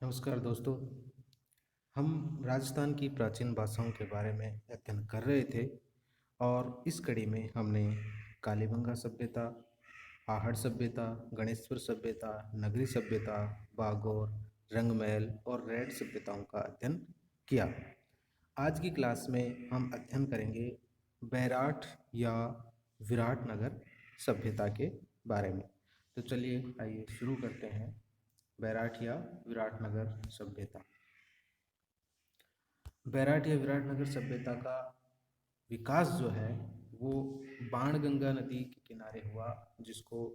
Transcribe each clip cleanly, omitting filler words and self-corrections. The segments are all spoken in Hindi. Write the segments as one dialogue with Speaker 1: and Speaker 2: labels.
Speaker 1: नमस्कार दोस्तों। हम राजस्थान की प्राचीन भाषाओं के बारे में अध्ययन कर रहे थे और इस कड़ी में हमने कालीबंगा सभ्यता, आहड़ सभ्यता, गणेश्वर सभ्यता, नगरी सभ्यता, बागौर, रंगमहल और रेड सभ्यताओं का अध्ययन किया। आज की क्लास में हम अध्ययन करेंगे बैराठ या विराटनगर सभ्यता के बारे में। तो चलिए आइए शुरू करते हैं। बैराठ या विराटनगर सभ्यता। बैराठ या विराटनगर सभ्यता का विकास जो है वो बाणगंगा नदी के किनारे हुआ, जिसको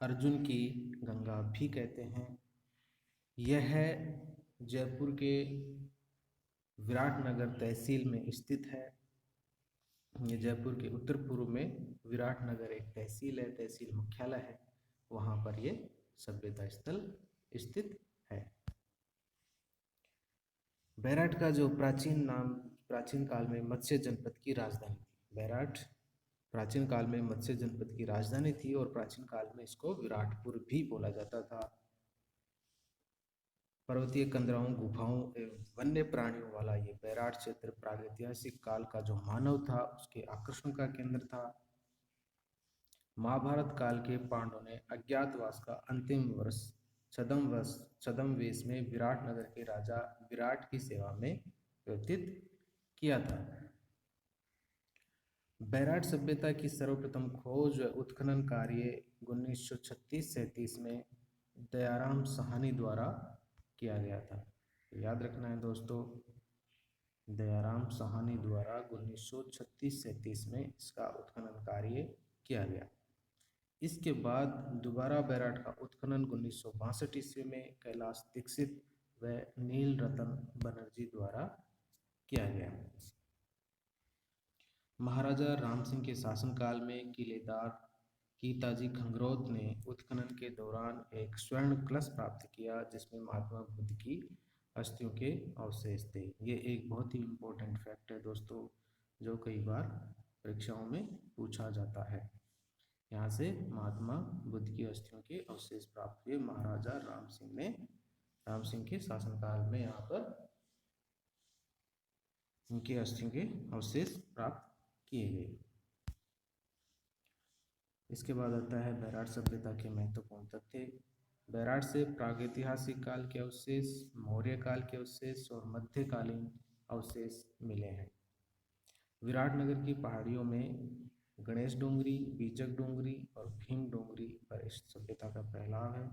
Speaker 1: अर्जुन की गंगा भी कहते हैं। यह जयपुर के विराटनगर तहसील में स्थित है। ये जयपुर के उत्तर पूर्व में विराटनगर एक तहसील है, तहसील मुख्यालय है। वहाँ पर ये सभ्यता स्थल स्थित है। बैराठ का जो प्राचीन काल में मत्स्य जनपद की राजधानी थी। बैराठ प्राचीन काल में मत्स्य जनपद की राजधानी थी और प्राचीन काल में इसको विराटपुर भी बोला जाता था। पर्वतीय कंदराओं, गुफाओं एवं वन्य प्राणियों वाला ये बैराठ क्षेत्र प्रागैतिहासिक काल का जो मानव था उसके आकर्षण का केंद्र था। महाभारत काल के पांडवों ने अज्ञातवास का अंतिम वर्ष छद्म वेश में विराटनगर के राजा विराट की सेवा में व्यतीत किया था। बैराठ सभ्यता की सर्वप्रथम खोज व उत्खनन कार्य 1936-37 में दयाराम साहनी द्वारा किया गया था। याद रखना है दोस्तों, दयाराम साहनी द्वारा 1936-37 में इसका उत्खनन कार्य किया गया। इसके बाद दोबारा बैराठ का उत्खनन 1962 ईस्वी में कैलाश दीक्षित व नील रतन बनर्जी द्वारा किया गया। महाराजा राम सिंह के शासनकाल में किलेदार कीताजी खंगरोत ने उत्खनन के दौरान एक स्वर्ण कलश प्राप्त किया, जिसमें महात्मा बुद्ध की अस्थियों के अवशेष थे। ये एक बहुत ही इम्पोर्टेंट फैक्ट है दोस्तों, जो कई बार परीक्षाओं में पूछा जाता है। यहाँ से महात्मा बुद्ध की अस्थियों के अवशेष प्राप्त हुए। महाराजा राम सिंह के शासनकाल में यहाँ पर उनके अस्थियों के अवशेष प्राप्त किए गए। इसके बाद आता है बैराठ सभ्यता के महत्वपूर्ण तथ्य। बैराठ से प्रागैतिहासिक काल के अवशेष, मौर्य काल के अवशेष और मध्यकालीन अवशेष मिले हैं। विराटनगर की पहाड़ियों में गणेश डोंगरी, बीजक डोंगरी और भीम डोंगरी पर इस सभ्यता का फैलाव है।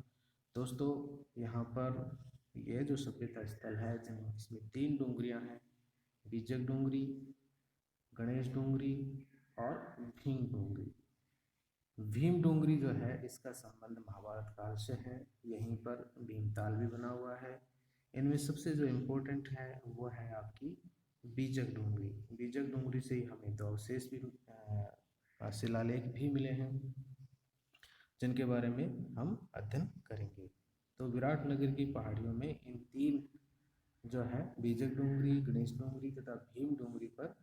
Speaker 1: दोस्तों यहाँ पर यह जो सभ्यता स्थल है, इसमें 3 डोंगरियाँ हैं, बीजक डोंगरी, गणेश डोंगरी और भीम डोंगरी। भीम डोंगरी जो है इसका संबंध महाभारत काल से है। यहीं पर भीमताल भी बना हुआ है। इनमें सबसे जो इम्पोर्टेंट है वो है आपकी बीजक डोंगरी। बीजक डोंगरी से ही हमें 2 अवशेष भी शिलालेख भी मिले हैं, जिनके बारे में हम अध्ययन करेंगे। तो विराटनगर की पहाड़ियों में इन 3 जो है बीजक डोंगरी, गणेश डोंगरी तथा भीम डोंगरी पर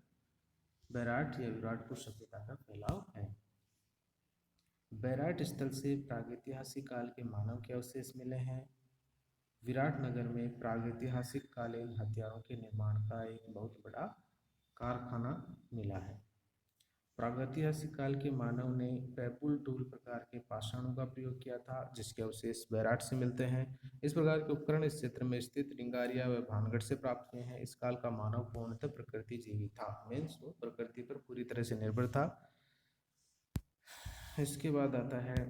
Speaker 1: बैराठ या विराटपुर सभ्यता का फैलाव है। बैराठ स्थल से प्रागैतिहासिक काल के मानव के अवशेष मिले हैं। विराटनगर में प्रागैतिहासिक कालीन हथियारों के निर्माण का एक बहुत बड़ा कारखाना मिला है। प्रागैतिहासिक काल के मानव ने पैपुल टूल प्रकार के पाषाणों का प्रयोग किया था, जिसके अवशेष बैराठ से मिलते हैं। इस प्रकार के उपकरण इस क्षेत्र में स्थित डिंगारिया व भानगढ़ से प्राप्त हुए हैं। इस काल का मानव पूर्णतः प्रकृति जीवी था, मीन्स वो प्रकृति पर पूरी तरह से निर्भर था। इसके बाद आता है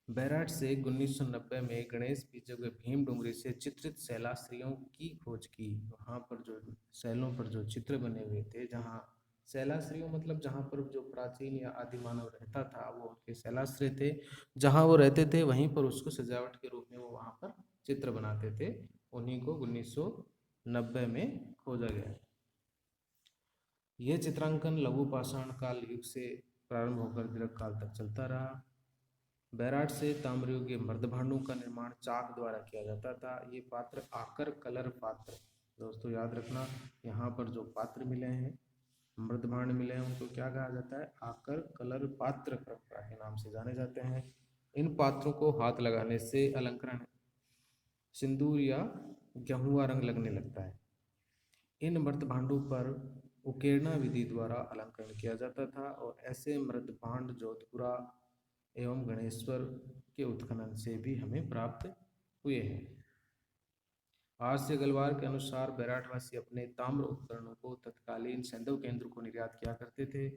Speaker 1: बैराठ से 1990 में गणेश बीजक व भीम डोंगरी से चित्रित शैलाश्रियों की खोज की। वहाँ पर जो शैलों पर जो चित्र बने हुए थे, जहाँ शैलाश्रियों मतलब जहाँ पर जो प्राचीन या आदि मानव रहता था वो उनके शैलाश्रय थे। जहाँ वो रहते थे वहीं पर उसको सजावट के रूप में वो वहाँ पर चित्र बनाते थे। उन्हीं को 1990 में खोजा गया। यह चित्रांकन लघु पाषाण काल युग से प्रारंभ होकर दीर्घ काल तक चलता रहा। बैराठ से ताम्रयुग के मर्दभांडों का निर्माण चाक द्वारा किया जाता था। ये पात्र आकर कलर पात्र, दोस्तों याद रखना, यहाँ पर जो पात्र मिले हैं, मर्दभांड मिले हैं, उनको क्या कहा जाता है? आकर कलर पात्र परंपरा के नाम से जाने जाते हैं। इन पात्रों को हाथ लगाने से अलंकरण सिंदूर या गेहुआ रंग लगने लगता है। इन मृत भांडों पर उकेरना विधि द्वारा अलंकरण किया जाता था और ऐसे मृत भांड जोधपुरा एवं गणेश्वर के उत्खनन से भी हमें प्राप्त हुए हैं। आरसी अग्रवाल के अनुसार बैराटवासी अपने ताम्र उपकरणों को तत्कालीन सैंधव केंद्र को निर्यात किया करते थे।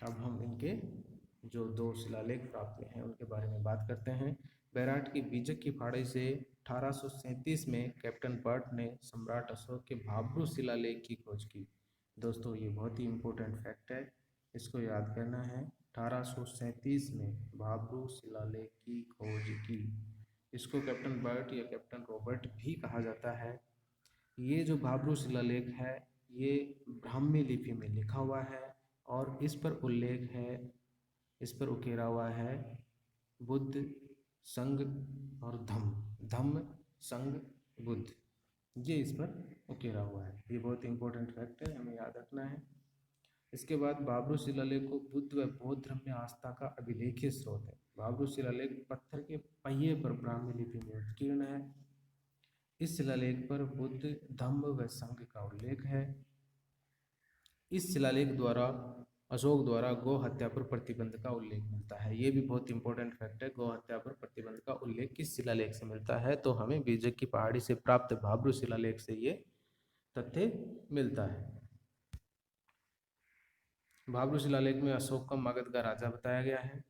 Speaker 1: अब हम इनके जो 2 शिलालेख प्राप्त हुए हैं उनके बारे में बात करते हैं। बैराट की बीजक की फाड़ी से 1837 में कैप्टन बर्ट ने सम्राट अशोक के भाब्रू शिलालेख की खोज की। दोस्तों ये बहुत ही इम्पोर्टेंट फैक्ट है, इसको याद करना है। 1837 में भाब्रू शिलालेख की खोज की। इसको कैप्टन बर्ट या कैप्टन रॉबर्ट भी कहा जाता है। ये जो भाब्रू शिलालेख है ये ब्राह्मी लिपि में लिखा हुआ है और इस पर उल्लेख है, इस पर उकेरा हुआ है बुद्ध, संघ और धम्म। धम्म, संघ, बुद्ध, ये इस पर उकेरा हुआ है। ये बहुत इंपॉर्टेंट फैक्ट है, हमें याद रखना है। इसके बाद भाब्रू शिलालेख को बुद्ध व बौद्ध धर्म में आस्था का अभिलेखीय स्रोत है। भाब्रू शिलालेख पत्थर के पहिए पर ब्राह्मी लिपि में उत्कीर्ण है। इस शिलालेख पर बुद्ध, धम्म व संघ का उल्लेख है। इस शिलालेख द्वारा अशोक द्वारा गौ हत्या पर प्रतिबंध का उल्लेख मिलता है। ये भी बहुत इंपॉर्टेंट फैक्ट है, गौ हत्या पर प्रतिबंध का उल्लेख किस शिलालेख से मिलता है, तो हमें बीजक की पहाड़ी से प्राप्त भाब्रू शिलालेख से ये तथ्य मिलता है। भाब्रू शिलालेख में अशोक को मगध का राजा बताया गया है।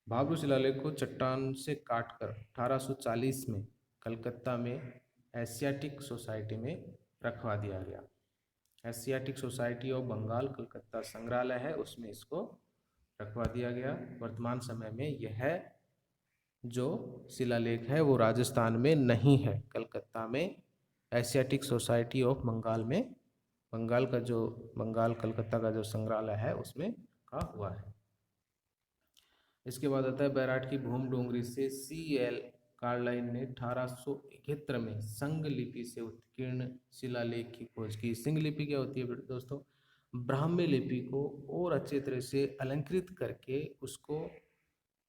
Speaker 1: भाब्रू शिलालेख को चट्टान से काटकर 1840 में कलकत्ता में एशियाटिक सोसाइटी में रखवा दिया गया। Asiatic Society of Bengal Calcutta संग्रहालय है, उसमें इसको रखवा दिया गया। वर्तमान समय में यह जो शिलालेख है वो राजस्थान में नहीं है, कलकत्ता में एशियाटिक सोसाइटी ऑफ बंगाल में, बंगाल का जो बंगाल कलकत्ता का जो संग्रहालय है उसमें का हुआ है। इसके बाद आता है बैराट की भूम डोंगरी से CL कार्लाइन ने 1871 में संघ लिपि से उत्कीर्ण शिलालेख की खोज की। सिंह लिपि क्या होती है दोस्तों? ब्राह्मी लिपि को और अच्छे तरह से अलंकृत करके उसको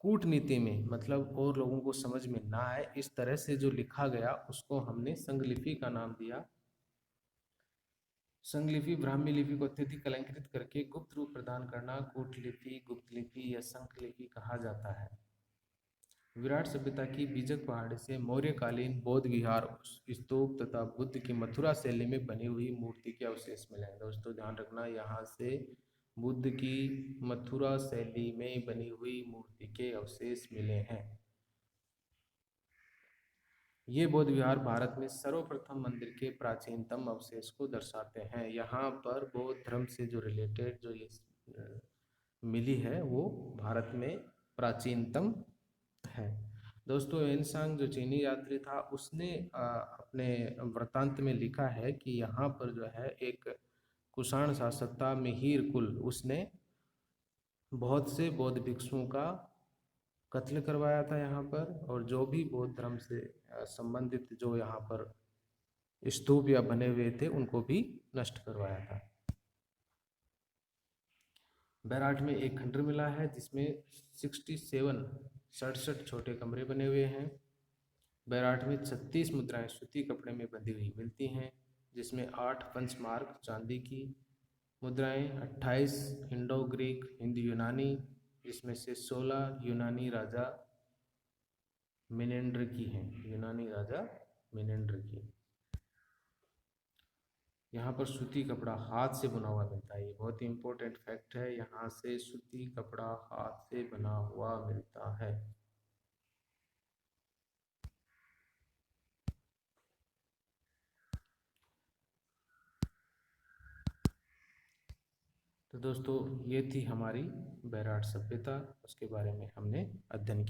Speaker 1: कूटनीति में, मतलब और लोगों को समझ में ना आए इस तरह से जो लिखा गया उसको हमने संघ लिपि का नाम दिया। संघ लिपि ब्राह्मी लिपि को अत्यधिक अलंकृत करके गुप्त रूप प्रदान करना कूट लिपि, गुप्त लिपि या संघ लिपि कहा जाता है। विराट सभ्यता की बीजक पहाड़ी से मौर्यकालीन बौद्ध विहार, स्तूप तथा बुद्ध की मथुरा शैली में बनी हुई मूर्ति के अवशेष मिले हैं। दोस्तों ध्यान रखना, यहाँ से बुद्ध की मथुरा शैली में बनी हुई मूर्ति के अवशेष मिले हैं। ये बौद्ध विहार भारत में सर्वप्रथम मंदिर के प्राचीनतम अवशेष को दर्शाते हैं। यहाँ पर बौद्ध धर्म से जो रिलेटेड जो ये मिली है वो भारत में प्राचीनतम है। दोस्तों एनसांग जो चीनी यात्री था उसने अपने वृत्तांत में लिखा है कि यहाँ पर जो है एक कुषाण शासक था मिहिर कुल, उसने बहुत से बौद्ध भिक्षुओं का कत्ल करवाया था यहाँ पर, और जो भी बौद्ध धर्म से संबंधित जो यहाँ पर स्तूप या बने हुए थे उनको भी नष्ट करवाया था। बैराट में एक खंडर मिला है जिसमें 67 छोटे कमरे बने हुए हैं। बैराट में 36 मुद्राएं सूती कपड़े में बंधी हुई मिलती हैं, जिसमें 8 पंचमार्क चांदी की मुद्राएं, 28 इंडो ग्रीक हिंदी यूनानी, जिसमें से 16 यूनानी राजा मिनेंड्र की हैं, यूनानी राजा मिनेंड्र की। यहाँ पर सूती कपड़ा हाथ से बुना हुआ मिलता है, ये बहुत ही इम्पोर्टेंट फैक्ट है। यहाँ से सूती कपड़ा हाथ से बना हुआ मिलता है। तो दोस्तों ये थी हमारी बैराट सभ्यता, उसके बारे में हमने अध्ययन किया।